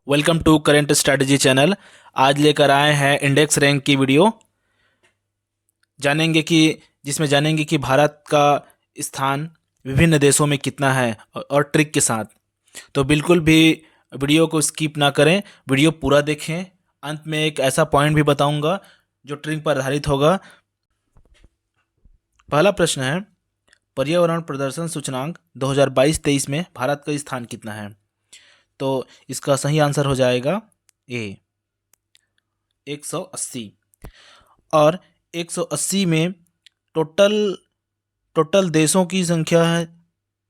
Welcome to current strategy channel. आज लेकर आए हैं इंडेक्स रैंक की वीडियो। जानेंगे कि भारत का स्थान विभिन्न देशों में कितना है और ट्रिक के साथ। तो बिल्कुल भी वीडियो को स्किप ना करें, वीडियो पूरा देखें। अंत में एक ऐसा पॉइंट भी बताऊंगा जो ट्रिक पर आधारित होगा। पहला प्रश्न है, पर्यावरण प्रदर्शन सूचकांक 2022-23 में भारत का स्थान कितना है? तो इसका सही आंसर हो जाएगा ए 180। और 180 में टोटल देशों की संख्या है,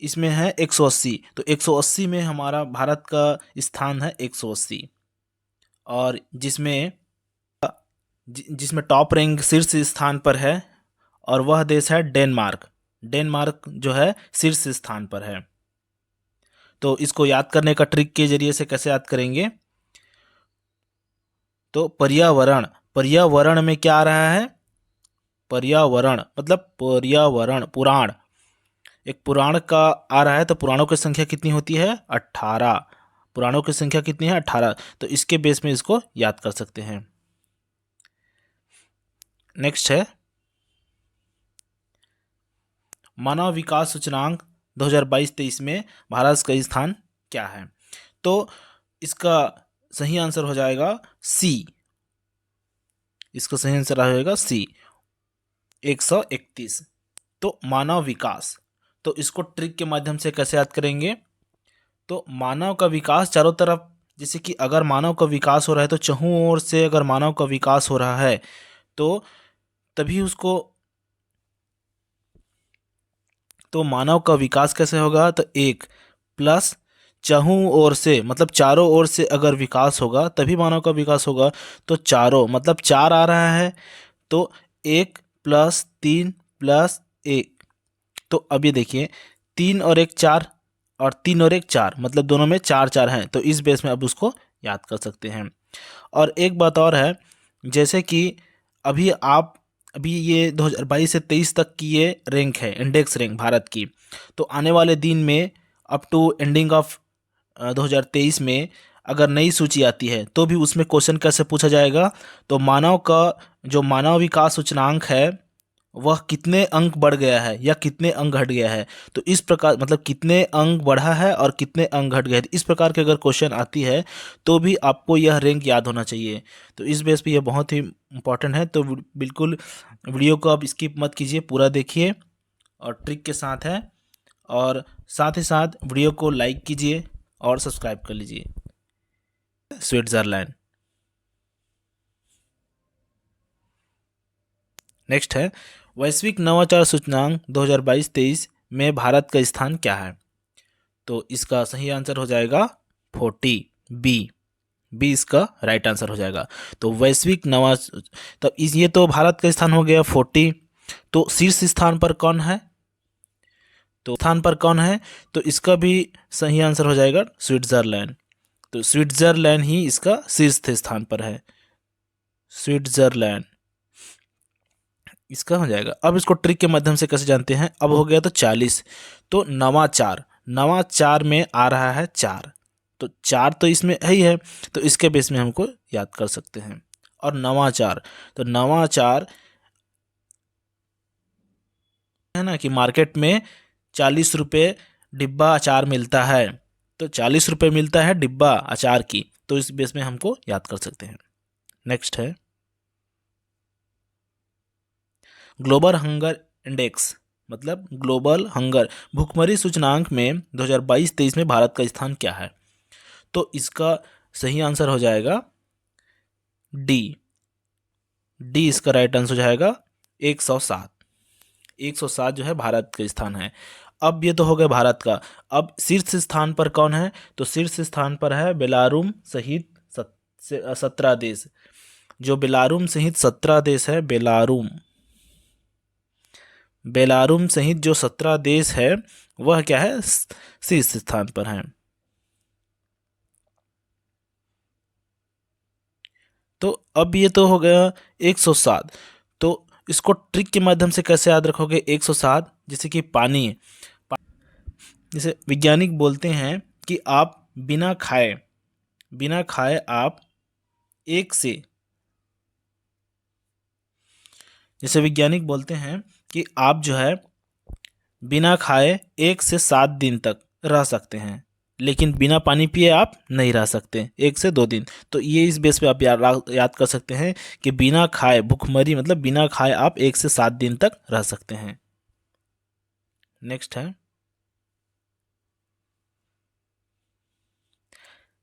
इसमें है 180। तो 180 में हमारा भारत का स्थान है 180। और जिसमें टॉप रैंक शीर्ष स्थान पर है और वह देश है डेनमार्क। डेनमार्क जो है शीर्ष स्थान पर है। तो इसको याद करने का ट्रिक के जरिए से कैसे याद करेंगे? तो पर्यावरण में क्या आ रहा है? पर्यावरण मतलब पुराण। एक पुराण का आ रहा है, तो पुराणों की संख्या कितनी होती है? 18। पुराणों की संख्या कितनी है? 18। तो इसके बेस में इसको याद कर सकते हैं। नेक्स्ट है, मानव विकास सूचकांक 2022-23 में भारत का स्थान क्या है? तो इसका सही आंसर हो जाएगा सी। इसका सही आंसर रहेगा सी 131। तो मानव विकास, तो इसको ट्रिक के माध्यम से कैसे याद करेंगे? तो मानव का विकास चारों तरफ, जैसे कि अगर मानव का विकास हो रहा है तो चहुं ओर से अगर मानव का विकास हो रहा है तो तभी उसको, तो मानव का विकास कैसे होगा? तो एक प्लस चहुं ओर से मतलब चारों ओर से अगर विकास होगा तभी मानव का विकास होगा। तो चारों मतलब 4 आ रहा है, तो 1 + 3 + 1। तो अब ये देखिए 3 और 1 4 और 3 और 1 4, मतलब दोनों में 4 4 हैं। तो इस बेस में अब उसको याद कर सकते हैं। और एक बात और है, जैसे कि अभी ये 2022 से 23 तक की ये रैंक है, इंडेक्स रैंक भारत की। तो आने वाले दिन में अप टू एंडिंग ऑफ 2023 में अगर नई सूची आती है तो भी उसमें क्वेश्चन कैसे पूछा जाएगा? तो मानव का जो मानव विकास सूचकांक है वह कितने अंक बढ़ गया है या कितने अंक घट गया है। तो इस प्रकार मतलब कितने अंक बढ़ा है और कितने अंक घट गए, इस प्रकार के अगर क्वेश्चन आती है तो भी आपको यह रैंक याद होना चाहिए। तो इस बेस पे यह बहुत ही इम्पोर्टेंट है। तो बिल्कुल वीडियो को आप स्किप मत कीजिए, पूरा देखिए और ट्रिक के साथ है। और साथ ही साथ वीडियो को लाइक कीजिए और सब्सक्राइब कर लीजिए। स्विट्जरलैंड। नेक्स्ट है, वैश्विक नवाचार सूचकांक 2022-23 में भारत का स्थान क्या है? तो इसका सही आंसर हो जाएगा 40। बी इसका राइट आंसर हो जाएगा। तो वैश्विक तब ये तो भारत का स्थान हो गया 40। तो शीर्ष स्थान पर कौन है? तो इसका भी सही आंसर हो जाएगा स्विट्जरलैंड। तो स्विट्जरलैंड ही इसका शीर्ष स्थान पर है। स्विट्जरलैंड इसका हो जाएगा। अब इसको ट्रिक के माध्यम से कैसे जानते हैं? अब हो गया तो 40। तो नवाचार में आ रहा है 4। तो 4 तो इसमें है ही है, तो इसके बेस में हमको याद कर सकते हैं। और नवाचार, तो नवाचार है ना कि मार्केट में 40 रुपये डिब्बा अचार मिलता है। तो 40 रुपये मिलता है डिब्बा अचार की, तो इस बेस में हमको याद कर सकते हैं। नेक्स्ट है, ग्लोबल हंगर इंडेक्स मतलब ग्लोबल हंगर भूखमरी सूचकांक में 2022-23 में भारत का स्थान क्या है? तो इसका सही आंसर हो जाएगा डी इसका राइट आंसर हो जाएगा 107। 107 जो है भारत का स्थान है। अब ये तो हो गया भारत का। अब शीर्ष स्थान पर कौन है? तो शीर्ष स्थान पर है बेलारूम सहित 17 देश। जो बेलारूम सहित 17 देश है, बेलारूम सहित जो 17 देश है वह क्या है? शीर्ष स्थान पर है। तो अब ये तो हो गया 107। तो इसको ट्रिक के माध्यम से कैसे याद रखोगे? 107 जैसे कि पानी है, जैसे वैज्ञानिक बोलते हैं कि आप बिना खाए आप एक से जैसे वैज्ञानिक बोलते हैं कि आप जो है बिना खाए 1 से 7 दिन तक रह सकते हैं, लेकिन बिना पानी पिए आप नहीं रह सकते 1 से 2 दिन। तो ये इस बेस पे आप याद कर सकते हैं कि बिना खाए भूखमरी मतलब बिना खाए आप 1 से 7 दिन तक रह सकते हैं। नेक्स्ट है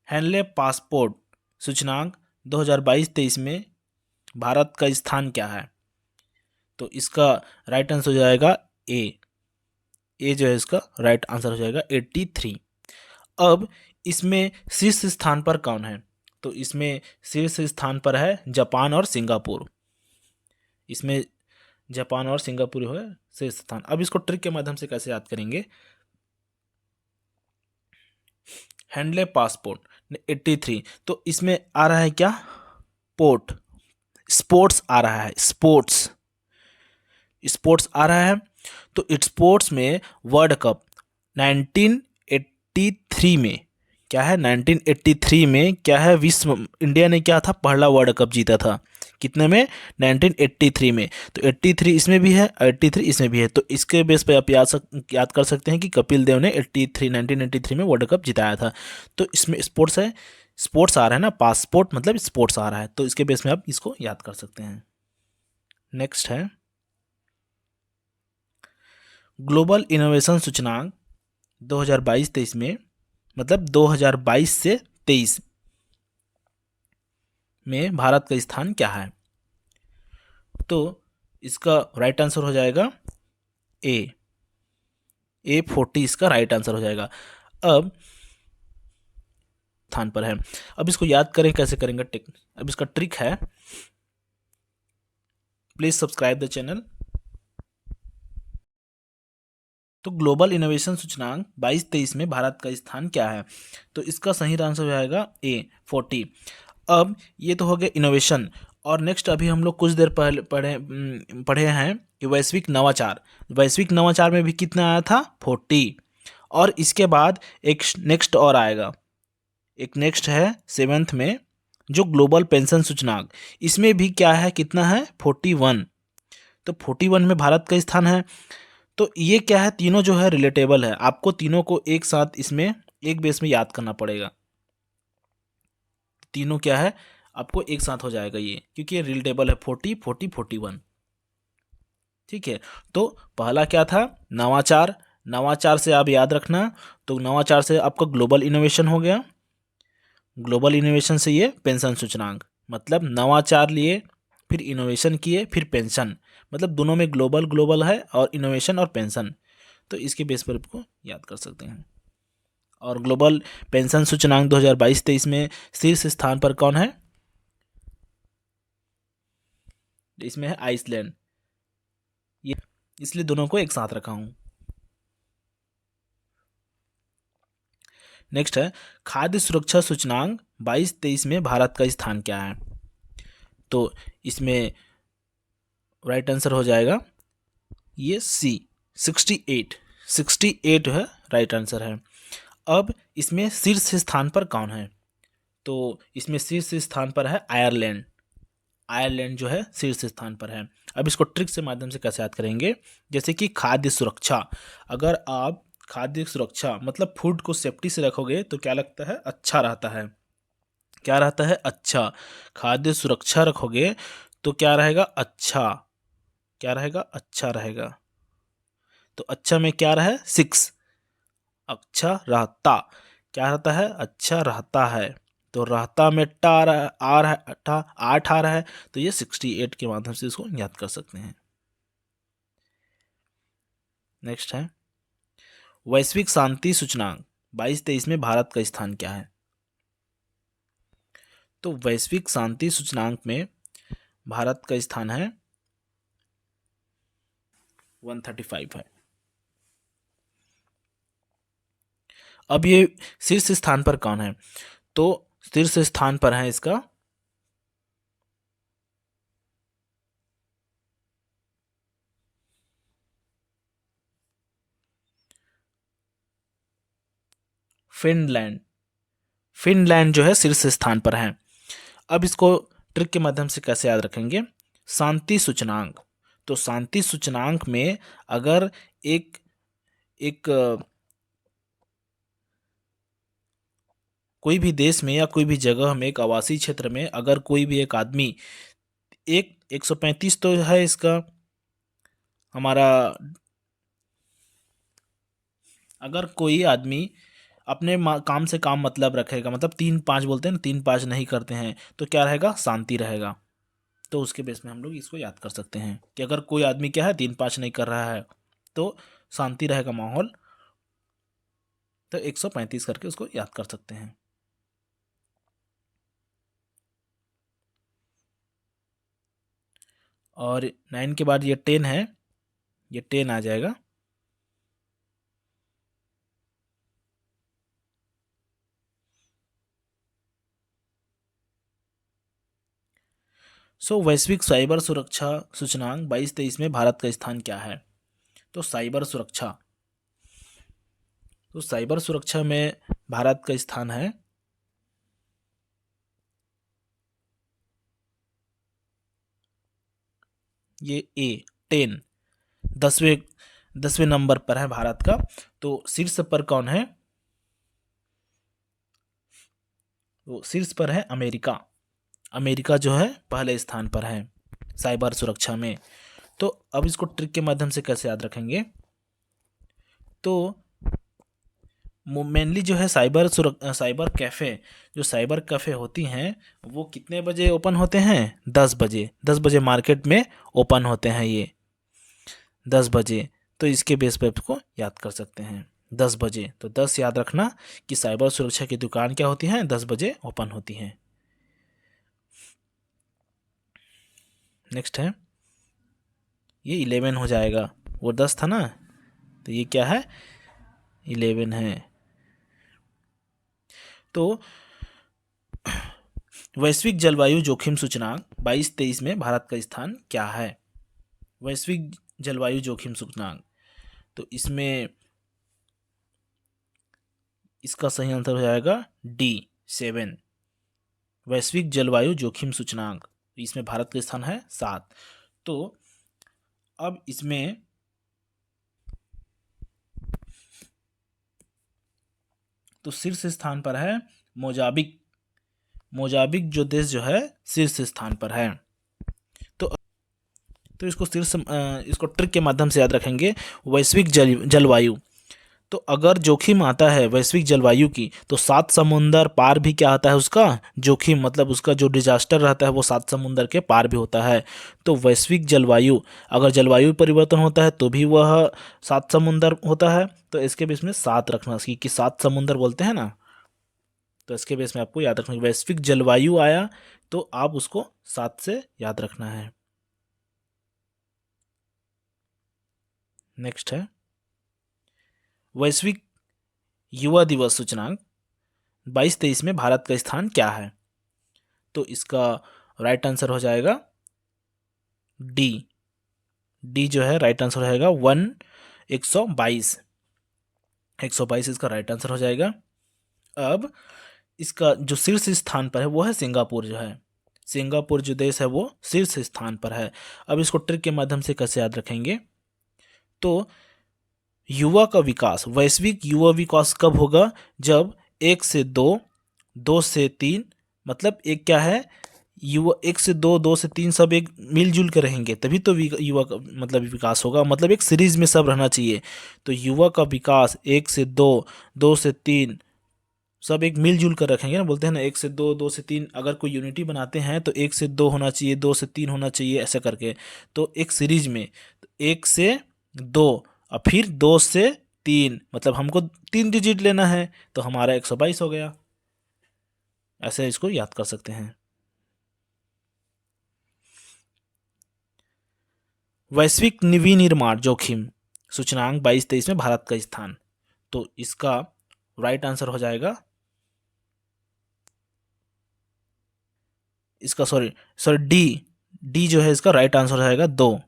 हेनले पासपोर्ट सूचकांक 2022-23 में भारत का स्थान क्या है? तो इसका राइट आंसर हो जाएगा ए जो है इसका राइट आंसर हो जाएगा 83। अब इसमें शीर्ष स्थान पर कौन है? तो इसमें शीर्ष स्थान पर है जापान और सिंगापुर। इसमें जापान और सिंगापुर है शीर्ष स्थान। अब इसको ट्रिक के माध्यम से कैसे याद करेंगे? हैंडले पासपोर्ट 83, तो इसमें आ रहा है क्या? पोर्ट, स्पोर्ट्स आ रहा है, स्पोर्ट्स आ रहा है। तो स्पोर्ट्स में वर्ल्ड कप 1983 में क्या है? 1983 में क्या है? विश्व इंडिया ने क्या था? पहला वर्ल्ड कप जीता था। कितने में? 1983 में। तो 83 इसमें भी है, 83 इसमें भी है। तो इसके बेस पे आप याद कर सकते हैं कि कपिल देव ने 1983 में वर्ल्ड कप जिताया था। तो इसमें स्पोर्ट्स है, स्पोर्ट्स आ रहा है ना, पासपोर्ट मतलब स्पोर्ट्स आ रहा है, तो इसके बेस में आप इसको याद कर सकते हैं। नेक्स्ट है ग्लोबल इनोवेशन सूचकांक 2022-23 में मतलब 2022 से 23 में भारत का स्थान क्या है? तो इसका राइट आंसर हो जाएगा ए 40 इसका राइट आंसर हो जाएगा। अब स्थान पर है। अब इसको याद करें, कैसे करेंगे? अब इसका ट्रिक है, प्लीज सब्सक्राइब द चैनल। तो ग्लोबल इनोवेशन सूचकांक 22-23 में भारत का स्थान क्या है? तो इसका सही आंसर हो जाएगा ए 40। अब ये तो हो गया इनोवेशन, और नेक्स्ट अभी हम लोग कुछ देर पहले पढ़े हैं कि वैश्विक नवाचार में भी कितना आया था? 40। और इसके बाद एक नेक्स्ट और आएगा, एक नेक्स्ट है 7th में जो ग्लोबल पेंशन सूचकांक, इसमें भी क्या है? कितना है? 41। तो 41 में भारत का स्थान है। तो ये क्या है? तीनों जो है रिलेटेबल है, आपको तीनों को एक साथ इसमें एक बेस में याद करना पड़ेगा। तीनों क्या है? आपको एक साथ हो जाएगा ये, क्योंकि ये रिलेटेबल है 40, 40, 41। ठीक है। तो पहला क्या था? नवाचार से आप याद रखना। तो नवाचार से आपका ग्लोबल इनोवेशन हो गया, ग्लोबल इनोवेशन से ये पेंशन सूचकांक, मतलब नवाचार लिए, फिर इनोवेशन किए, फिर पेंशन, मतलब दोनों में ग्लोबल है और इनोवेशन और पेंशन। तो इसके बेस पर आपको याद कर सकते हैं। और ग्लोबल पेंशन सूचकांक 2022-23 में शीर्ष स्थान पर कौन है? इसमें है आइसलैंड। ये इसलिए दोनों को एक साथ रखा हूं। नेक्स्ट है खाद्य सुरक्षा सूचकांक 22-23 में भारत का स्थान क्या है? तो इसमें राइट आंसर हो जाएगा ये सी 68 है राइट आंसर है। अब इसमें शीर्ष स्थान पर कौन है? तो इसमें शीर्ष स्थान पर है आयरलैंड जो है शीर्ष स्थान पर है। अब इसको ट्रिक से माध्यम से कैसे याद करेंगे? जैसे कि खाद्य सुरक्षा, अगर आप खाद्य सुरक्षा मतलब फूड को सेफ्टी से रखोगे तो क्या लगता है? अच्छा रहता है। क्या रहता है? अच्छा। खाद्य सुरक्षा रखोगे तो क्या रहेगा? अच्छा। क्या रहेगा? अच्छा रहेगा। तो अच्छा में क्या रहे? 6। अच्छा रहता, क्या रहता है? अच्छा रहता है। तो रहता में टा आ रहा है, 8 आ रहा है, तो ये 68 के माध्यम से इसको याद कर सकते हैं। नेक्स्ट है वैश्विक शांति सूचकांक 22-23 में भारत का स्थान क्या है? तो वैश्विक शांति सूचकांक में भारत का स्थान है 135 है। अब ये शीर्ष स्थान पर कौन है? तो शीर्ष स्थान पर है इसका फिनलैंड। फिनलैंड जो है शीर्ष स्थान पर है। अब इसको ट्रिक के माध्यम से कैसे याद रखेंगे? शांति सूचकांक। तो शांति सूचकांक में अगर एक एक कोई भी देश में या कोई भी जगह में, एक आवासीय क्षेत्र में, अगर कोई भी एक आदमी, 135 तो है इसका हमारा, अगर कोई आदमी अपने काम से काम मतलब रखेगा, मतलब 3-5 बोलते हैं ना, 3-5 नहीं करते हैं, तो क्या रहेगा? शांति रहेगा। तो उसके बेस में हम लोग इसको याद कर सकते हैं कि अगर कोई आदमी क्या है, 3-5 नहीं कर रहा है, तो शांति रहेगा माहौल। तो 135 करके उसको याद कर सकते हैं। और 9 के बाद ये 10 है, ये 10 आ जाएगा। वैश्विक साइबर सुरक्षा सूचकांक 22-23 में भारत का स्थान क्या है? तो साइबर सुरक्षा, तो साइबर सुरक्षा में भारत का स्थान है ये A10, 10वें नंबर पर है भारत का। तो शीर्ष पर कौन है? तो शीर्ष पर है अमेरिका। अमेरिका जो है पहले स्थान पर है साइबर सुरक्षा में। तो अब इसको ट्रिक के माध्यम से कैसे याद रखेंगे? तो मेनली जो है साइबर कैफ़े, जो साइबर कैफ़े होती हैं वो कितने बजे ओपन होते हैं? 10 बजे। 10 बजे मार्केट में ओपन होते हैं ये, 10 बजे। तो इसके बेस पर इसको याद कर सकते हैं 10 बजे। तो 10 याद रखना कि साइबर सुरक्षा की दुकान क्या होती है? 10 बजे ओपन होती हैं। नेक्स्ट है, ये 11 हो जाएगा, वो 10 था ना, तो ये क्या है? 11 है। तो वैश्विक जलवायु जोखिम सूचकांक 22-23 में भारत का स्थान क्या है? वैश्विक जलवायु जोखिम सूचकांक, तो इसमें इसका सही आंसर हो जाएगा D7, वैश्विक जलवायु जोखिम सूचकांक। इसमें भारत का स्थान है 7। तो अब इसमें तो शीर्ष स्थान पर है मोजाबिक। मोजाबिक जो देश जो है शीर्ष स्थान पर है। तो इसको ट्रिक के माध्यम से याद रखेंगे। वैश्विक जलवायु, तो अगर जोखिम आता है वैश्विक जलवायु की, तो 7 समुंदर पार भी क्या आता है उसका? जोखिम, मतलब उसका जो डिजास्टर रहता है वो 7 समुंदर के पार भी होता है। तो वैश्विक जलवायु, अगर जलवायु परिवर्तन होता है तो भी वह 7 समुंदर होता है। तो इसके बेस में 7 रखना, कि 7 समुंदर बोलते हैं ना, तो इसके बेस में आपको याद रखना। वैश्विक जलवायु आया तो आप उसको 7 से याद रखना है। नेक्स्ट है वैश्विक युवा दिवस सूचकांक 22-23 में भारत का स्थान क्या है? तो इसका राइट आंसर हो जाएगा डी। डी जो है राइट आंसर हो जाएगा 122। 122 इसका राइट आंसर हो जाएगा। अब इसका जो शीर्ष स्थान पर है वो है सिंगापुर जो है। सिंगापुर जो देश है वो शीर्ष स्थान पर है। अब इसको ट्रिक के माध्यम से कैसे याद रखेंगे? तो युवा का विकास, वैश्विक युवा विकास कब होगा? जब 1 से 2, 2 से 3, मतलब एक क्या है, युवा 1 से 2, 2 से 3 सब एक मिलजुल के रहेंगे तभी तो युवा का मतलब विकास होगा, मतलब एक सीरीज में सब रहना चाहिए। तो युवा का विकास 1 से 2, 2 से 3 सब एक मिलजुल कर रखेंगे ना, बोलते हैं ना 1 से 2, 2 से 3, अगर कोई यूनिटी बनाते हैं तो 1 से 2 होना चाहिए, 2 से 3 होना चाहिए, ऐसा करके। तो एक सीरीज में 1 से 2 और फिर 2 से 3, मतलब हमको 3 डिजिट लेना है, तो हमारा 122 हो गया। ऐसे इसको याद कर सकते हैं। वैश्विक विनिर्माण जोखिम सूचकांक 22-23 में भारत का स्थान, तो इसका राइट आंसर हो जाएगा, इसका सॉरी सॉरी डी। डी जो है इसका राइट आंसर हो जाएगा 2।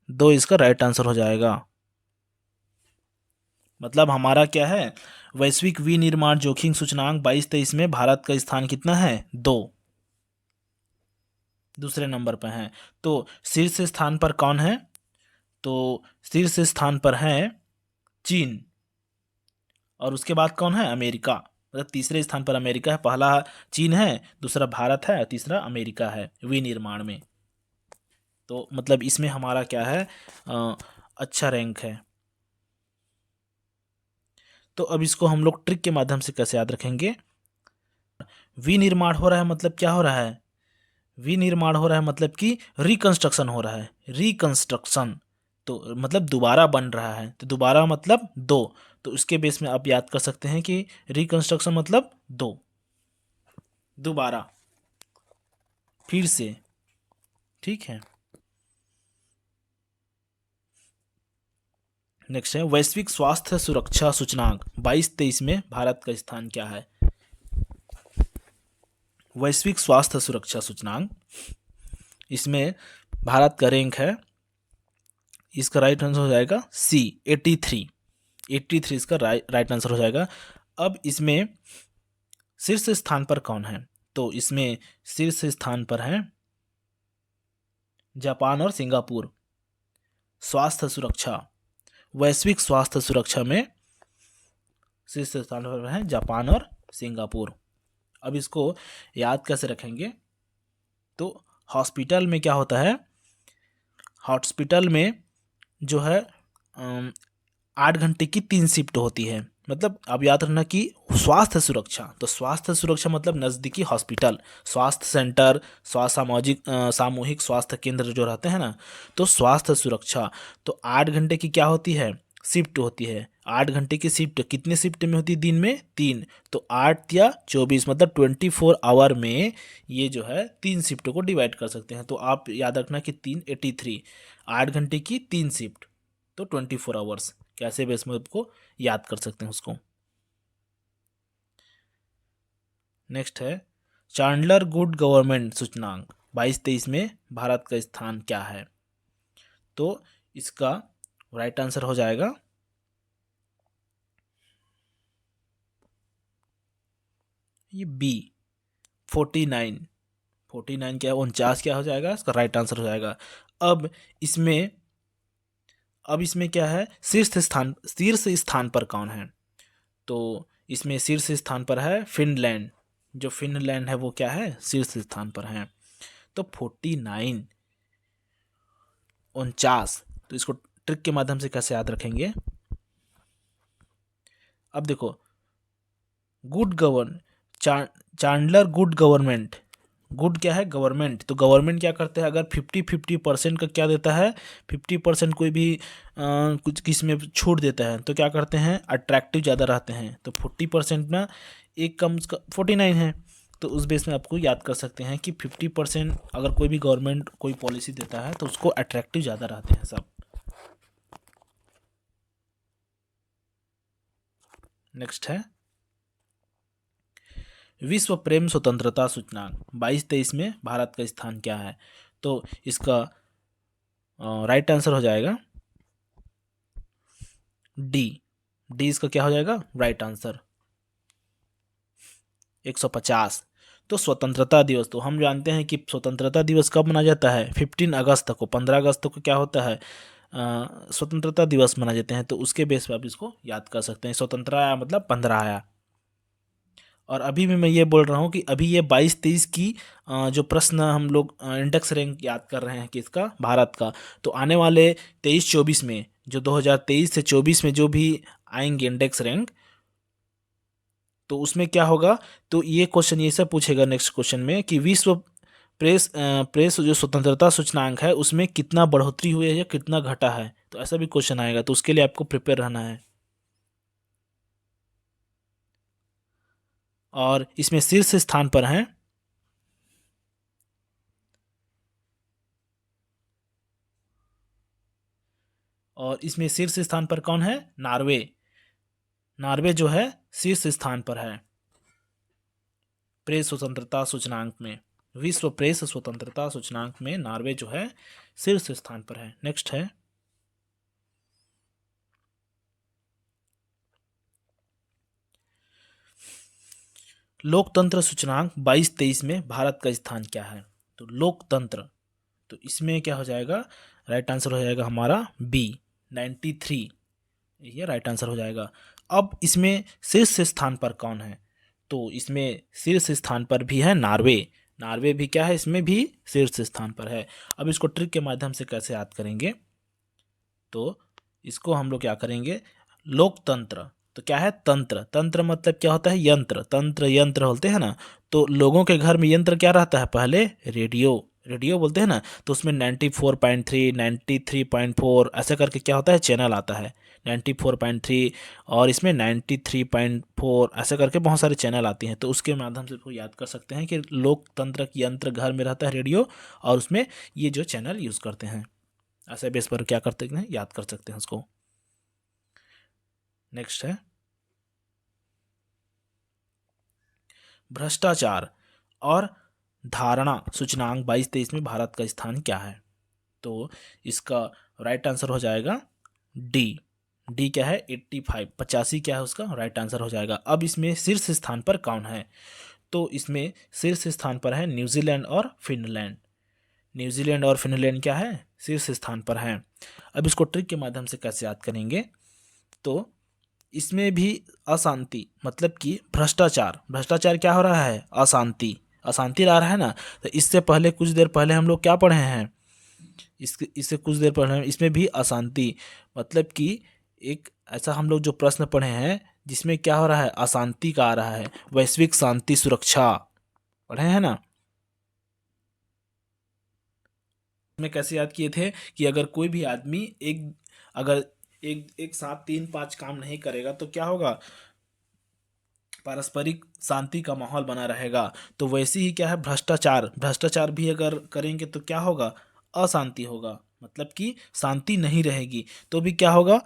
2 इसका राइट आंसर हो जाएगा। मतलब हमारा क्या है, वैश्विक विनिर्माण जोखिम सूचकांक 22-23 में भारत का स्थान कितना है, 2, दूसरे नंबर पर है। तो शीर्ष स्थान पर कौन है, तो शीर्ष स्थान पर है चीन, और उसके बाद कौन है, अमेरिका। मतलब तीसरे स्थान पर अमेरिका है, पहला चीन है, दूसरा भारत है, तीसरा अमेरिका है विनिर्माण में। तो मतलब इसमें हमारा क्या है, अच्छा रैंक है। तो अब इसको हम लोग ट्रिक के माध्यम से कैसे याद रखेंगे। विनिर्माण हो रहा है मतलब क्या हो रहा है, विनिर्माण हो रहा है मतलब कि रिकंस्ट्रक्शन हो रहा है, रिकंस्ट्रक्शन, तो मतलब दोबारा बन रहा है, तो दोबारा मतलब दो, तो उसके बेस में आप याद कर सकते हैं कि रिकंस्ट्रक्शन मतलब दो, दोबारा, फिर से, ठीक है। नेक्स्ट है वैश्विक स्वास्थ्य सुरक्षा सूचकांक 22-23 में भारत का स्थान क्या है। वैश्विक स्वास्थ्य सुरक्षा सूचकांक, इसमें भारत का रैंक है, इसका राइट आंसर हो जाएगा सी 83, 83 इसका राइट आंसर हो जाएगा। अब इसमें शीर्ष स्थान पर कौन है, तो इसमें शीर्ष स्थान पर है जापान और सिंगापुर। स्वास्थ्य सुरक्षा, वैश्विक स्वास्थ्य सुरक्षा में शीर्ष स्थान पर है जापान और सिंगापुर। अब इसको याद कैसे रखेंगे, तो हॉस्पिटल में क्या होता है, हॉस्पिटल में जो है 8 घंटे की 3 शिफ्ट होती है। मतलब अब याद रखना कि स्वास्थ्य सुरक्षा, तो स्वास्थ्य सुरक्षा मतलब नज़दीकी हॉस्पिटल, स्वास्थ्य सेंटर, स्वास्थ्य सामूहिक स्वास्थ्य केंद्र जो रहते हैं ना, तो स्वास्थ्य सुरक्षा, तो 8 घंटे की क्या होती है, शिफ्ट होती है। 8 घंटे की शिफ्ट कितने शिफ्ट में होती है, दिन में 3, तो 8 या 24 मतलब 24 आवर में ये जो है 3 शिफ्टों को डिवाइड कर सकते हैं। तो आप याद रखना कि 383, 8 घंटे की 3 शिफ्ट, तो 24 आवर्स, कैसे बेस में आपको याद कर सकते हैं उसको। नेक्स्ट है चांडलर गुड गवर्नमेंट सूचकांक 22-23 में भारत का स्थान क्या है, तो इसका राइट आंसर हो जाएगा ये बी 49, 49 क्या है, 49 क्या हो जाएगा, इसका राइट आंसर हो जाएगा। अब इसमें अब इसमें क्या है, शीर्ष स्थान पर कौन है, तो इसमें शीर्ष स्थान पर है फिनलैंड, जो फिनलैंड है वो क्या है, शीर्ष स्थान पर है। तो 49, 49, तो इसको ट्रिक के माध्यम से कैसे याद रखेंगे। अब देखो good govern Chandler good government, good क्या है, गवर्नमेंट, तो गवर्नमेंट क्या करते हैं, अगर 50-50% का क्या देता है, 50% कोई भी कुछ किस में छूट देता है, तो क्या करते हैं, अट्रैक्टिव ज़्यादा रहते हैं, तो 40% ना एक कम 49 है, तो उस बेस में आपको याद कर सकते हैं कि 50% अगर कोई भी गवर्नमेंट कोई पॉलिसी देता है तो उसको अट्रैक्टिव ज़्यादा रहते हैं सब। नेक्स्ट है विश्व प्रेम स्वतंत्रता सूचकांक 22-23 में भारत का स्थान क्या है, तो इसका राइट आंसर हो जाएगा डी, डी इसका क्या हो जाएगा, राइट आंसर 150। तो स्वतंत्रता दिवस, तो हम जानते हैं कि स्वतंत्रता दिवस कब मनाया जाता है, 15 अगस्त को, 15 अगस्त को क्या होता है, स्वतंत्रता दिवस मनाए जाते हैं, तो उसके बेस पर आप इसको याद कर सकते हैं। स्वतंत्रता आया मतलब 15 आया। और अभी भी मैं ये बोल रहा हूँ कि अभी ये 22-23 की जो प्रश्न हम लोग इंडेक्स रैंक याद कर रहे हैं किसका, भारत का, तो आने वाले 23-24 में, जो 2023 से 24 में जो भी आएंगे इंडेक्स रैंक, तो उसमें क्या होगा, तो ये क्वेश्चन ये सब पूछेगा नेक्स्ट क्वेश्चन में कि विश्व प्रेस जो स्वतंत्रता सूचकांक है उसमें कितना बढ़ोतरी हुई है या कितना घटा है, तो ऐसा भी क्वेश्चन आएगा, तो उसके लिए आपको प्रिपेयर रहना है। और इसमें शीर्ष स्थान पर हैं और इसमें शीर्ष स्थान पर कौन है, नॉर्वे, नॉर्वे जो है शीर्ष स्थान पर है प्रेस स्वतंत्रता सूचकांक में, विश्व प्रेस स्वतंत्रता सूचकांक में नॉर्वे जो है शीर्ष स्थान पर है। नेक्स्ट है लोकतंत्र सूचकांक 22-23 में भारत का स्थान क्या है? तो लोकतंत्र, तो इसमें क्या हो जाएगा? राइट आंसर हो जाएगा हमारा बी 93, ये राइट आंसर हो जाएगा। अब इसमें शीर्ष स्थान पर कौन है? तो इसमें शीर्ष स्थान पर भी है नॉर्वे। नॉर्वे भी क्या है? इसमें भी शीर्ष स्थान पर है। अब इसको ट्रिक के माध्यम से कैसे याद करेंगे? तो इसको हम लोग क्या करेंगे? लोकतंत्र तो क्या है? तंत्र। तंत्र मतलब क्या होता है? यंत्र। तंत्र यंत्र बोलते हैं ना। तो लोगों के घर में यंत्र क्या रहता है? पहले रेडियो। रेडियो बोलते हैं ना। तो उसमें 94.3 93.4 ऐसे करके क्या होता है? चैनल आता है 94.3 और इसमें 93.4 ऐसे करके बहुत सारे चैनल आती हैं। तो उसके माध्यम से इसको याद कर सकते हैं कि लोकतंत्र यंत्र घर में रहता है रेडियो, और उसमें ये जो चैनल यूज़ करते हैं, ऐसे बेस पर क्या करते हैं? याद कर सकते हैं उसको। नेक्स्ट है भ्रष्टाचार और धारणा सूचकांक 22-23 में भारत का स्थान क्या है? तो इसका राइट आंसर हो जाएगा डी। डी क्या है? 85 85 क्या है उसका? राइट आंसर हो जाएगा। अब इसमें शीर्ष स्थान पर कौन है? तो इसमें शीर्ष स्थान पर है न्यूजीलैंड और फिनलैंड। न्यूजीलैंड और फिनलैंड क्या है? शीर्ष स्थान पर हैं। अब इसको ट्रिक के माध्यम से कैसे याद करेंगे? तो इसमें भी अशांति मतलब कि भ्रष्टाचार। भ्रष्टाचार क्या हो रहा है? अशांति। अशांति ला रहा है ना। तो इससे पहले कुछ देर पहले हम लोग क्या पढ़े हैं? इससे कुछ देर पहले इसमें भी अशांति मतलब कि एक ऐसा हम लोग जो प्रश्न पढ़े हैं जिसमें क्या हो रहा है? अशांति का आ रहा है। वैश्विक शांति सुरक्षा पढ़े हैं ना। में कैसे याद किए थे कि अगर कोई भी आदमी अगर एक साथ 3-5 काम नहीं करेगा तो क्या होगा? पारस्परिक शांति का माहौल बना रहेगा। तो वैसे ही क्या है? भ्रष्टाचार। भ्रष्टाचार भी अगर करेंगे तो क्या होगा? अशांति होगा, मतलब कि शांति नहीं रहेगी। तो भी क्या होगा?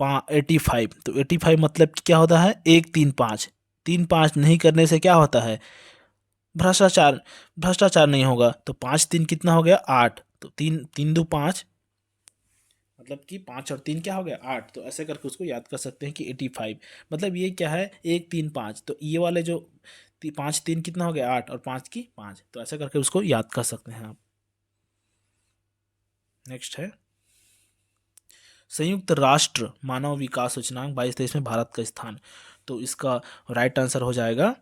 85। तो 85 मतलब कि क्या होता है? 1-3-5। 3-5 नहीं करने से क्या होता है? भ्रष्टाचार। भ्रष्टाचार नहीं होगा। तो 5-3 कितना हो गया? 8। तो 3-3-2-5 मतलब कि 5 और 3 क्या हो गया? 8। तो ऐसे करके उसको याद कर सकते हैं कि 85 मतलब ये क्या है? 1-3-5। तो ये वाले जो 5-3 कितना हो गया? 8 और 5 की 5। तो ऐसे करके उसको याद कर सकते हैं आप। नेक्स्ट है संयुक्त राष्ट्र मानव विकास सूचकांक 22-23 में भारत का स्थान। तो इसका राइट आंसर हो जाएगा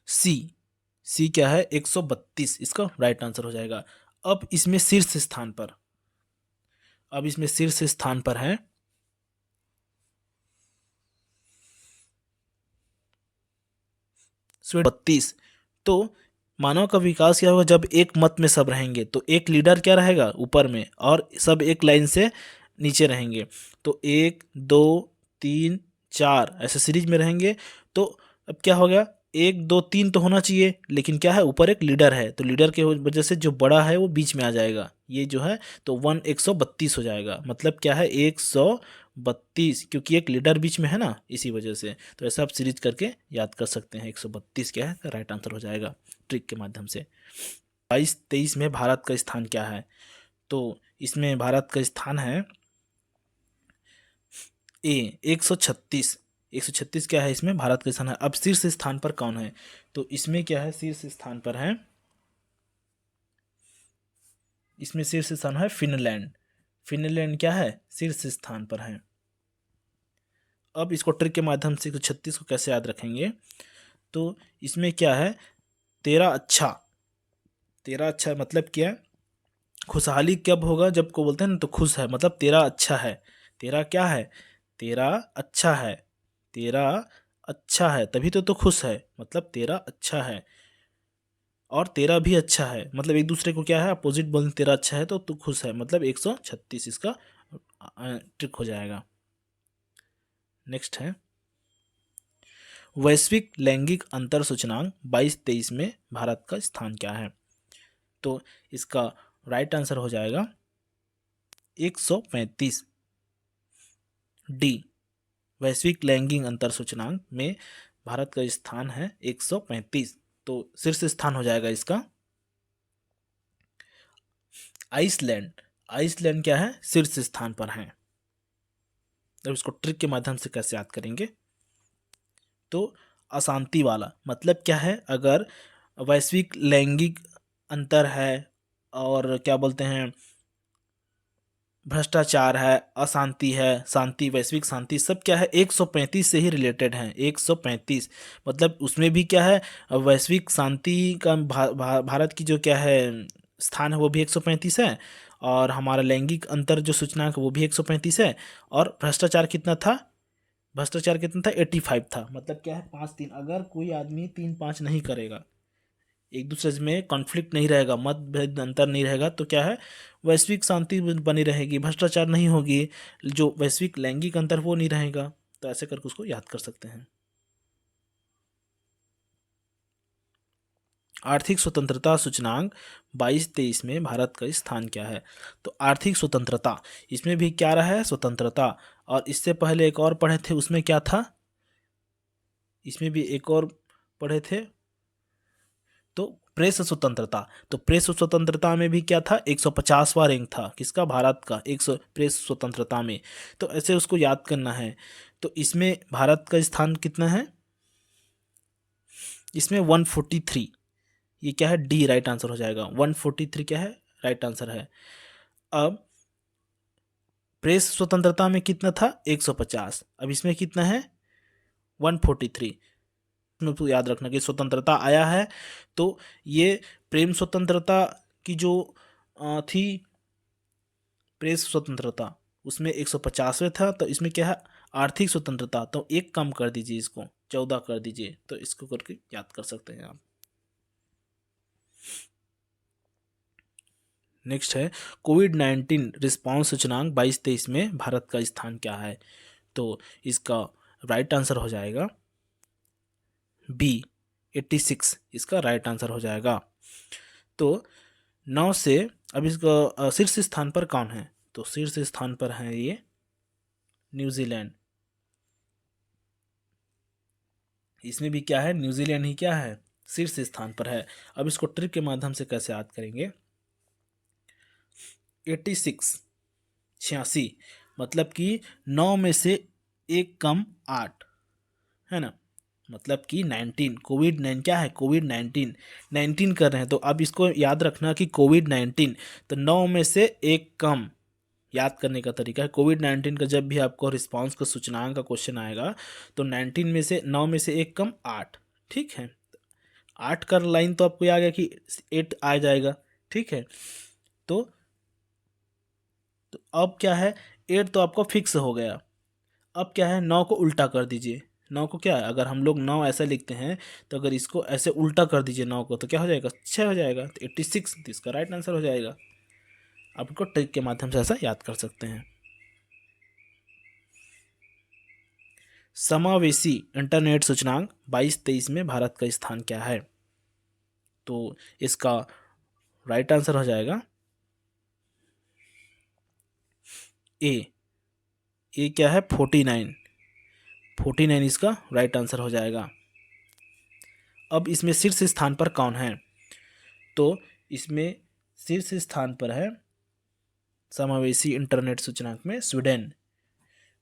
सी। सी क्या है? 132 इसका राइट आंसर हो जाएगा। अब इसमें शीर्ष स्थान पर है 32। तो मानव का विकास क्या होगा? जब एक मत में सब रहेंगे तो एक लीडर क्या रहेगा? ऊपर में, और सब एक लाइन से नीचे रहेंगे। तो 1 2 3 4 ऐसे सीरीज में रहेंगे। तो अब क्या हो गया? 1 2 3 तो होना चाहिए, लेकिन क्या है? ऊपर एक लीडर है, तो लीडर की वजह से जो बड़ा है वो बीच में आ जाएगा, ये जो है। तो 132 हो जाएगा। मतलब क्या है? 132, क्योंकि एक लीडर बीच में है ना, इसी वजह से। तो ऐसा आप सीरीज करके याद कर सकते हैं। 132 क्या है? राइट आंसर हो जाएगा ट्रिक के माध्यम से। 22-23 में भारत का स्थान क्या है? तो इसमें भारत का स्थान है ए 136। 136 क्या है? इसमें भारत का स्थान है। अब शीर्ष स्थान पर कौन है? तो इसमें क्या है? शीर्ष स्थान पर है, इसमें शीर्ष स्थान है फिनलैंड। फिनलैंड क्या है? शीर्ष स्थान पर है। अब इसको ट्रिक के माध्यम से 136 को कैसे याद रखेंगे? तो इसमें क्या है? तेरा अच्छा। तेरा अच्छा मतलब क्या है? खुशहाली कब होगा? जब को बोलते हैं ना तो खुश है, मतलब तेरा अच्छा है। तेरा क्या है? तेरा अच्छा है। तेरा अच्छा है तभी तो खुश है, मतलब तेरा अच्छा है। और तेरा भी अच्छा है, मतलब एक दूसरे को क्या है? अपोजिट बोलते। तेरा अच्छा है तो तू खुश है, मतलब 136 इसका ट्रिक हो जाएगा। नेक्स्ट है वैश्विक लैंगिक अंतर सूचकांक 22-23 में भारत का स्थान क्या है? तो इसका राइट आंसर हो जाएगा 135 डी। वैश्विक लैंगिक अंतर सूचकांक में भारत का स्थान है 135। तो शीर्ष स्थान हो जाएगा इसका आइसलैंड। आइसलैंड क्या है? शीर्ष स्थान पर है। अब इसको ट्रिक के माध्यम से कैसे याद करेंगे? तो अशांति वाला। मतलब क्या है, अगर वैश्विक लैंगिक अंतर है और क्या बोलते हैं भ्रष्टाचार है, अशांति है, शांति, वैश्विक शांति, सब क्या है 135 से ही रिलेटेड है। 135 मतलब उसमें भी क्या है, वैश्विक शांति का भारत की जो क्या है स्थान है वो भी 135 है, और हमारा लैंगिक अंतर जो सूचनांक वो भी 135 है, और भ्रष्टाचार कितना था, भ्रष्टाचार कितना था 85 था। मतलब क्या है 5-3, अगर कोई आदमी 3-5 नहीं करेगा, एक दूसरे में कॉन्फ्लिक्ट नहीं रहेगा, मतभेद अंतर नहीं रहेगा, तो क्या है वैश्विक शांति बनी रहेगी, भ्रष्टाचार नहीं होगी, जो वैश्विक लैंगिक अंतर वो नहीं रहेगा। तो ऐसे करके उसको याद कर सकते हैं। आर्थिक स्वतंत्रता सूचकांक 22-23 में भारत का स्थान क्या है? तो आर्थिक स्वतंत्रता, इसमें भी क्या रहा है स्वतंत्रता, और इससे पहले एक और पढ़े थे उसमें क्या था, इसमें भी एक और पढ़े थे तो प्रेस स्वतंत्रता। तो प्रेस स्वतंत्रता में भी क्या था 150वां रैंक था किसका, भारत का 100 प्रेस स्वतंत्रता में। तो ऐसे उसको याद करना है। तो इसमें भारत का स्थान कितना है, इसमें 143, ये क्या है डी राइट आंसर हो जाएगा। 143 क्या है राइट आंसर है। अब प्रेस स्वतंत्रता में कितना था 150, अब इसमें कितना है 143। में तो याद रखना कि स्वतंत्रता आया है तो ये प्रेम स्वतंत्रता की जो थी प्रेस स्वतंत्रता उसमें 150वें था, तो इसमें क्या है आर्थिक स्वतंत्रता, तो एक कम कर दीजिए, इसको 14 कर दीजिए, तो इसको करके याद कर सकते हैं आप। नेक्स्ट है कोविड-19 रिस्पांस सूचकांक 22-23 में भारत का स्थान क्या है? तो इसका राइट आंसर हो जाएगा बी 86, इसका राइट आंसर हो जाएगा। तो 9 से अब इसका शीर्ष स्थान पर कौन है? तो शीर्ष स्थान पर है ये न्यूजीलैंड। इसमें भी क्या है न्यूजीलैंड ही क्या है शीर्ष स्थान पर है। अब इसको ट्रिक के माध्यम से कैसे याद करेंगे, 86 86 मतलब कि 9 में से एक कम 8 है ना, मतलब कि 19 कोविड-9 क्या है कोविड-19 19 कर रहे हैं। तो अब इसको याद रखना कि कोविड-19 तो 9 में से एक कम, याद करने का तरीका है कोविड-19 का जब भी आपको रिस्पांस का सूचनांक का क्वेश्चन आएगा तो 19 में से 9 में से एक कम 8, ठीक है 8 का लाइन तो आपको आ गया कि 8 आ जाएगा, ठीक है। तो अब क्या है 8 तो आपको फिक्स हो गया। अब क्या है 9 को उल्टा कर दीजिए, 9 को क्या है अगर हम लोग 9 ऐसा लिखते हैं तो अगर इसको ऐसे उल्टा कर दीजिए 9 को तो क्या हो जाएगा 6 हो जाएगा, तो 86 तो इसका राइट आंसर हो जाएगा। आप इसको ट्रिक के माध्यम से ऐसा याद कर सकते हैं। समावेशी इंटरनेट सूचकांक 22-23 में भारत का स्थान क्या है? तो इसका राइट आंसर हो जाएगा ए क्या है 49 इसका राइट आंसर हो जाएगा। अब इसमें शीर्ष स्थान पर कौन है? तो इसमें शीर्ष स्थान पर है समावेशी इंटरनेट सूचकांक में स्वीडन।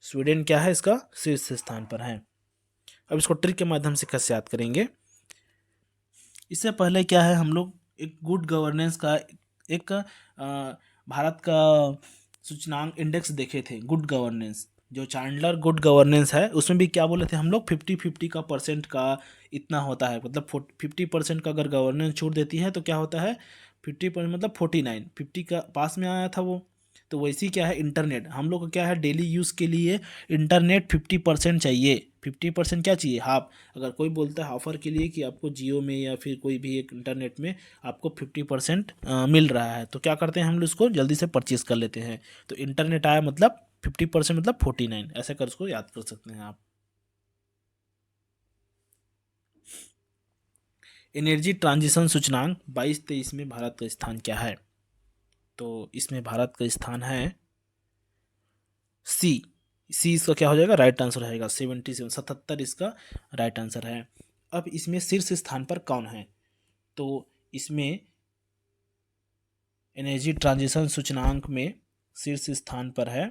स्वीडन क्या है इसका शीर्ष स्थान पर है। अब इसको ट्रिक के माध्यम से कैसे याद करेंगे, इससे पहले क्या है हम लोग एक गुड गवर्नेंस का एक भारत का सूचनांक इंडेक्स देखे थे, गुड गवर्नेंस जो चांडलर गुड गवर्नेंस है उसमें भी क्या बोले थे हम लोग 50-50 का परसेंट का इतना होता है, मतलब 50% का अगर गवर्नेंस छूट देती है तो क्या होता है 50% मतलब 49, 50 का पास में आया था वो। तो वैसे ही क्या है इंटरनेट हम लोग को क्या है डेली यूज़ के लिए इंटरनेट 50% चाहिए, 50% क्या चाहिए हाफ। अगर कोई बोलता है ऑफर के लिए कि आपको जियो में या फिर कोई भी एक इंटरनेट में आपको 50% मिल रहा है तो क्या करते हैं हम लोग उसको जल्दी से परचेज कर लेते हैं। तो इंटरनेट आया मतलब 50% मतलब 49, ऐसा कर उसको याद कर सकते हैं आप। एनर्जी ट्रांजिशन सूचकांक 22-23 में भारत का स्थान क्या है? तो इसमें भारत का स्थान है सी। सी इसका क्या हो जाएगा राइट आंसर रहेगा 77 इसका राइट आंसर है। अब इसमें शीर्ष स्थान पर कौन है? तो इसमें एनर्जी ट्रांजिशन सूचकांक में शीर्ष स्थान पर है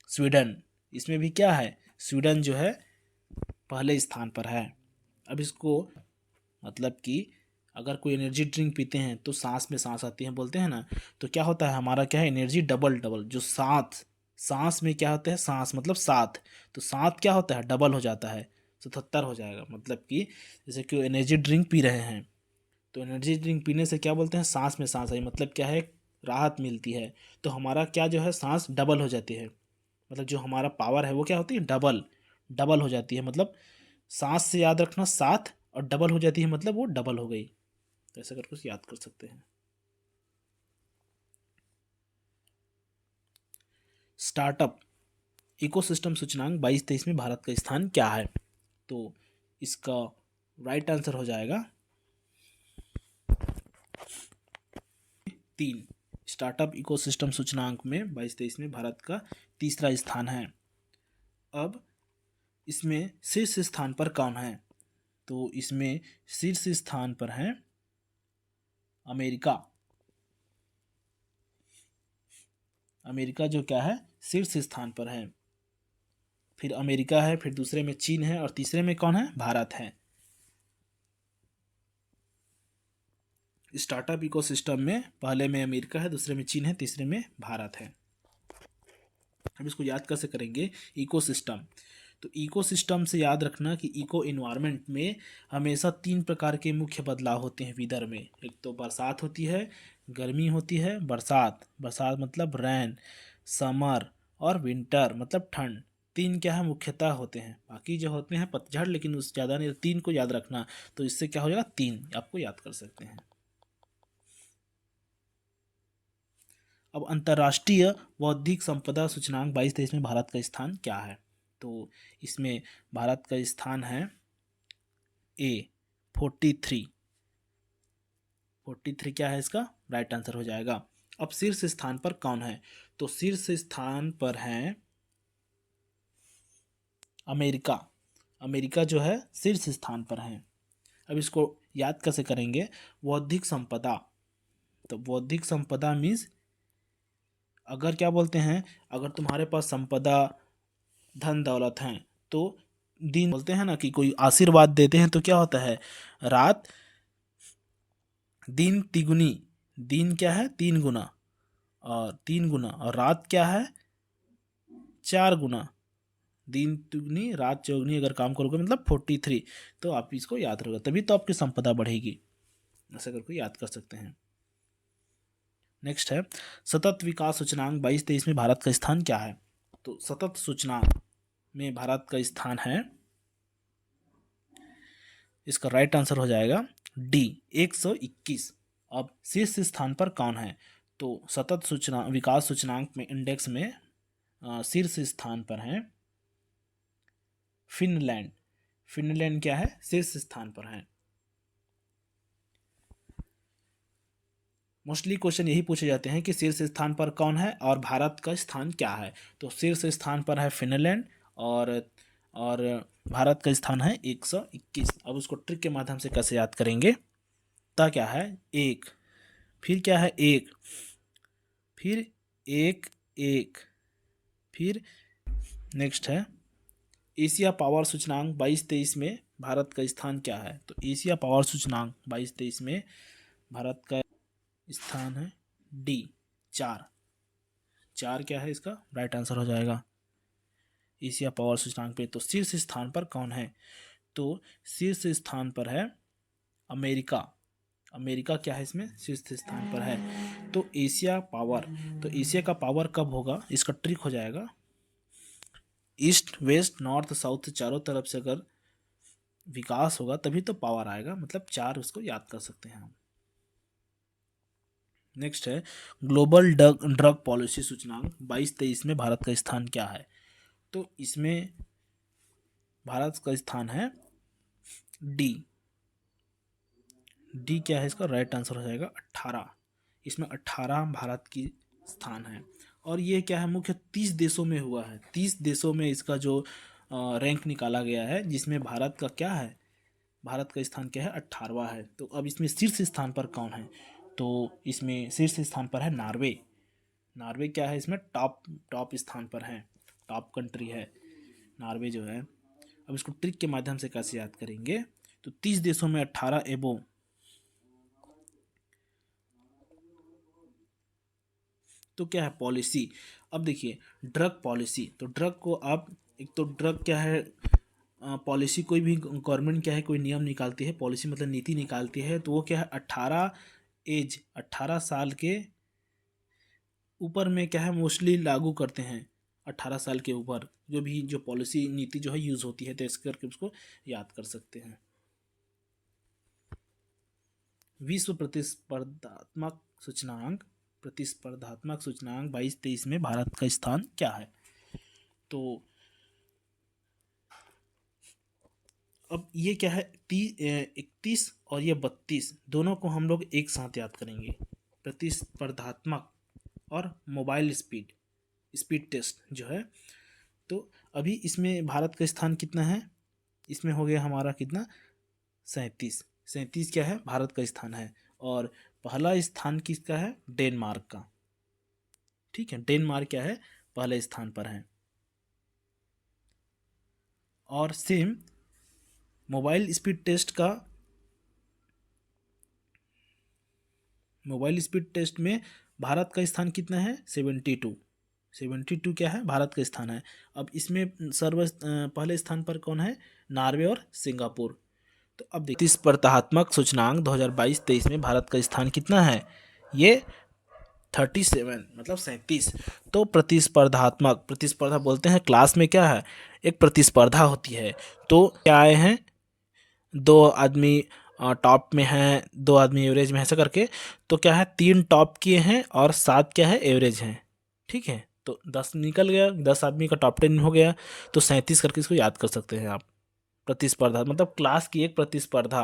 स्वीडन। इसमें भी क्या है स्वीडन जो है पहले स्थान पर है। अब इसको मतलब कि अगर कोई एनर्जी ड्रिंक पीते हैं तो सांस में सांस आती है बोलते हैं ना, तो क्या होता है हमारा, क्या है, एनर्जी डबल डबल, जो सात सांस में क्या होता है, सांस मतलब सात, तो सात क्या होता है, डबल हो जाता है, 77 हो जाएगा। मतलब कि जैसे कि एनर्जी ड्रिंक पी रहे हैं, तो एनर्जी ड्रिंक पीने से क्या बोलते हैं, सांस में सांस आई, मतलब क्या है, राहत मिलती है। तो हमारा क्या जो है, सांस डबल हो जाती है, मतलब जो हमारा पावर है वो क्या होती है, डबल डबल हो जाती है। मतलब सांस से याद रखना सात, और डबल हो जाती है मतलब वो डबल हो गई। तो ऐसा करके उसे याद कर सकते हैं। स्टार्टअप इकोसिस्टम सूचकांक 22-23 में भारत का स्थान क्या है? तो इसका राइट आंसर हो जाएगा 3। स्टार्टअप इकोसिस्टम सूचकांक में 22-23 में भारत का तीसरा स्थान है। अब इसमें शीर्ष स्थान पर कौन है? तो इसमें शीर्ष स्थान पर है अमेरिका। अमेरिका जो क्या है, शीर्ष स्थान पर है। फिर अमेरिका है, फिर दूसरे में चीन है, और तीसरे में कौन है, भारत है। स्टार्टअप इकोसिस्टम में पहले में अमेरिका है, दूसरे में चीन है, तीसरे में भारत है। अब इसको याद कैसे करेंगे, इकोसिस्टम। तो इकोसिस्टम से याद रखना कि इको इन्वायरमेंट में हमेशा 3 प्रकार के मुख्य बदलाव होते हैं विदर में। एक तो बरसात होती है, गर्मी होती है, बरसात बरसात मतलब रैन, समर, और विंटर मतलब ठंड। 3 क्या है, मुख्यतः होते हैं, बाकी जो होते हैं पतझड़, लेकिन उस ज़्यादा नहीं, 3 को याद रखना। तो इससे क्या हो जाएगा, 3 आपको याद कर सकते हैं। अब अंतर्राष्ट्रीय बौद्धिक संपदा सूचकांक 22-23 में भारत का स्थान क्या है? तो इसमें भारत का स्थान है ए 43। 43 क्या है इसका राइट आंसर हो जाएगा। अब शीर्ष स्थान पर कौन है? तो शीर्ष स्थान पर है अमेरिका। अमेरिका जो है शीर्ष स्थान पर है। अब इसको याद कैसे करेंगे, बौद्धिक संपदा। तो बौद्धिक संपदा मीन्स, अगर क्या बोलते हैं, अगर तुम्हारे पास संपदा धन दौलत हैं, तो दिन बोलते हैं ना कि कोई आशीर्वाद देते हैं तो क्या होता है, रात दिन तिगुनी, दिन क्या है 3 गुना, और 3 गुना, और रात क्या है 4 गुना। दिन तिगुनी रात चौगुनी अगर काम करोगे मतलब 43। तो आप इसको याद रखोगे, तभी तो आपकी संपदा बढ़ेगी। ऐसा करके याद कर सकते हैं। नेक्स्ट है सतत विकास सूचकांक 22-23 में भारत का स्थान क्या है? तो सतत सूचकांक में भारत का स्थान है, इसका राइट आंसर हो जाएगा डी 121। अब शीर्ष स्थान पर कौन है? तो सतत सूचना विकास सूचकांक में इंडेक्स में शीर्ष स्थान पर है फिनलैंड। फिनलैंड क्या है, शीर्ष स्थान पर है। मोस्टली क्वेश्चन यही पूछे जाते हैं कि शीर्ष स्थान पर कौन है और भारत का स्थान क्या है। तो शीर्ष स्थान पर है फिनलैंड, और भारत का स्थान है 121। अब उसको ट्रिक के माध्यम से कैसे याद करेंगे, ता क्या है एक, फिर क्या है एक, फिर एक एक, फिर नेक्स्ट है एशिया पावर सूचकांक 22-23 में भारत का स्थान क्या है? तो एशिया पावर सूचकांक 22-23 में भारत का स्थान है डी 4। 4 क्या है इसका राइट आंसर हो जाएगा एशिया पावर सूचकांक पे। तो शीर्ष स्थान पर कौन है? तो शीर्ष स्थान पर है अमेरिका। अमेरिका क्या है इसमें शीर्ष स्थान पर है। तो एशिया पावर, तो एशिया का पावर कब होगा, इसका ट्रिक हो जाएगा, ईस्ट वेस्ट नॉर्थ साउथ चारों तरफ से अगर विकास होगा तभी तो पावर आएगा, मतलब 4 उसको याद कर सकते हैं हम। नेक्स्ट है ग्लोबल ड्रग पॉलिसी सूचकांक 22-23 में भारत का स्थान क्या है? तो इसमें भारत का स्थान है डी। डी क्या है इसका राइट आंसर हो जाएगा 18। इसमें 18 भारत की स्थान है। और ये क्या है मुख्य 30 देशों में हुआ है। 30 देशों में इसका जो रैंक निकाला गया है, जिसमें भारत का क्या है, भारत का स्थान क्या है 18वां है। तो अब इसमें शीर्ष स्थान पर कौन है? तो इसमें शीर्ष स्थान पर है नॉर्वे। नॉर्वे क्या है इसमें टॉप टॉप स्थान पर है, टॉप कंट्री है नॉर्वे जो है। अब इसको ट्रिक के माध्यम से कैसे याद करेंगे, तो 30 देशों में 18 एबो। तो क्या है पॉलिसी। अब देखिए ड्रग पॉलिसी, तो ड्रग को आप, एक तो ड्रग क्या है, पॉलिसी कोई भी गवर्नमेंट क्या है कोई नियम निकालती है, पॉलिसी मतलब नीति निकालती है, तो वो क्या है 18 साल के ऊपर में क्या है मोस्टली लागू करते हैं। 18 साल के ऊपर जो भी जो पॉलिसी नीति जो है यूज़ होती है, तो इस करके उसको याद कर सकते हैं। विश्व प्रतिस्पर्धात्मक सूचकांक 22-23 में भारत का स्थान क्या है। तो अब ये क्या है 31 और ये 32 दोनों को हम लोग एक साथ याद करेंगे। प्रतिस्पर्धात्मक और मोबाइल स्पीड टेस्ट जो है, तो अभी इसमें भारत का स्थान कितना है, इसमें हो गया हमारा कितना 37 क्या है भारत का स्थान है। और पहला स्थान किसका है, डेनमार्क का। ठीक है, डेनमार्क क्या है पहले स्थान पर है। और सेम मोबाइल स्पीड टेस्ट में भारत का स्थान कितना है 72 क्या है भारत का स्थान है। अब इसमें पहले स्थान पर कौन है, नॉर्वे और सिंगापुर। तो अब देखिए प्रतिस्पर्धात्मक सूचकांक 2022-23 में भारत का स्थान कितना है, ये 37 मतलब 37। तो प्रतिस्पर्धा बोलते हैं क्लास में क्या है, एक प्रतिस्पर्धा होती है। तो क्या आए हैं, 2 आदमी टॉप में हैं, 2 आदमी एवरेज में, ऐसा करके। तो क्या है 3 टॉप किए हैं और 7 क्या है एवरेज हैं। ठीक है, तो 10 निकल गया, 10 आदमी का टॉप 10 हो गया। तो 37 करके इसको याद कर सकते हैं आप। प्रतिस्पर्धा मतलब क्लास की एक प्रतिस्पर्धा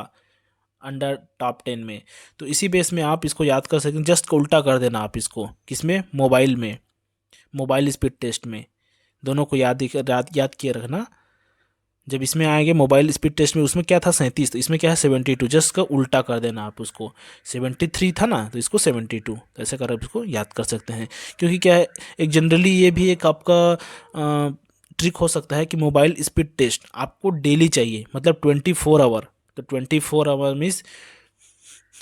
अंडर टॉप 10 में। तो इसी बेस में आप इसको याद कर सकते हैं, जस्ट उल्टा कर देना आप इसको, किसमें, मोबाइल स्पीड टेस्ट में। दोनों को याद किए रखना। जब इसमें आएंगे मोबाइल स्पीड टेस्ट में, उसमें क्या था 37, तो इसमें क्या है 72, जस्ट का उल्टा कर देना आप उसको। 73 था ना, तो इसको 72, तो ऐसे कर आप इसको याद कर सकते हैं। क्योंकि क्या है, एक जनरली ये भी एक आपका ट्रिक हो सकता है कि मोबाइल स्पीड टेस्ट आपको डेली चाहिए, मतलब 24 आवर। तो 24 आवर मीन्स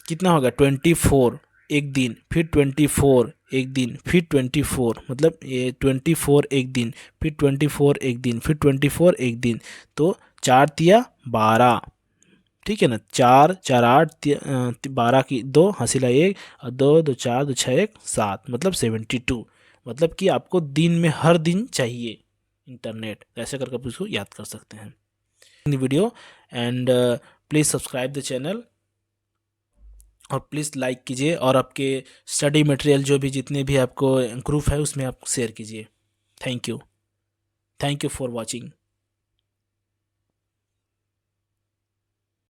कितना होगा 24 एक दिन, फिर 24 एक दिन, फिर 24 मतलब ये 24 एक दिन, फिर 24 एक दिन, फिर 24 एक दिन। तो 4 तिया 12, ठीक है ना, 4 4 8 12 की 2 हंसीला 1 और 2 2 4 2 6 1 7 मतलब 72। मतलब कि आपको दिन में हर दिन चाहिए इंटरनेट। ऐसे करके आप इसको याद कर सकते हैं। Video and please subscribe the channel और प्लीज़ लाइक कीजिए, और आपके स्टडी मटेरियल जो भी जितने भी आपको ग्रुप है उसमें आप शेयर कीजिए। Thank you for watching.